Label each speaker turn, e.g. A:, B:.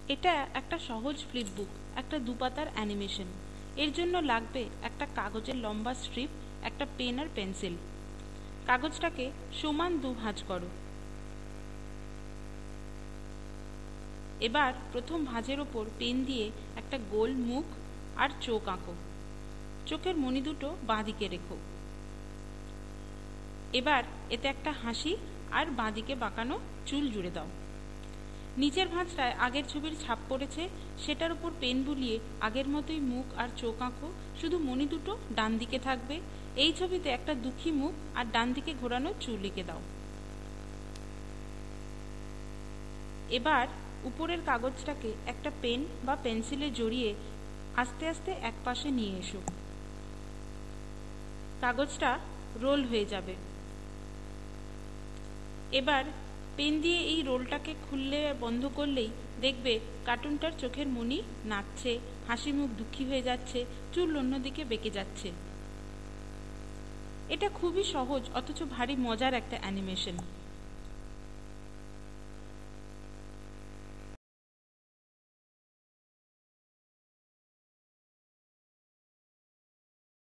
A: এটা একটা সহজ ফ্লিপবুক, একটা দুপাতার অ্যানিমেশন। এর জন্য লাগবে একটা কাগজের লম্বা স্ট্রিপ, একটা পেন আর পেন্সিল। কাগজটাকে সমান দু ভাঁজ করো। এবার প্রথম ভাঁজের ওপর পেন দিয়ে একটা গোল মুখ আর চোখ আঁকো। চোখের মণি দুটো বাঁদিকে রেখো। এবার এতে একটা হাসি আর বাঁদিকে বাঁকানো চুল জুড়ে দাও। নিচের ভাঁজটায় আগের ছবির ছাপ পড়েছে, সেটার উপর পেন বুলিয়ে আগের মতোই মুখ আর চোখ আঁকো, শুধু মণি দুটো ডান দিকে থাকবে। এই ছবিতে একটা দুঃখী মুখ আর ডান দিকে ঘোরানো চুল এঁকে দাও। এবার উপরের কাগজটাকে একটা পেন বা পেন্সিলে জড়িয়ে আস্তে আস্তে এক পাশে নিয়ে এসো। কাগজটা রোল হয়ে যাবে। এবার পেন দিয়ে এই রোলটাকে খুললে বন্ধ করলেই দেখবে কার্টুনটার চোখের মণি নাচছে, হাসি মুখ দুঃখী হয়ে যাচ্ছে, চুল অন্যদিকে বেঁকে যাচ্ছে। এটা খুবই সহজ অথচ ভারী মজার একটা অ্যানিমেশন।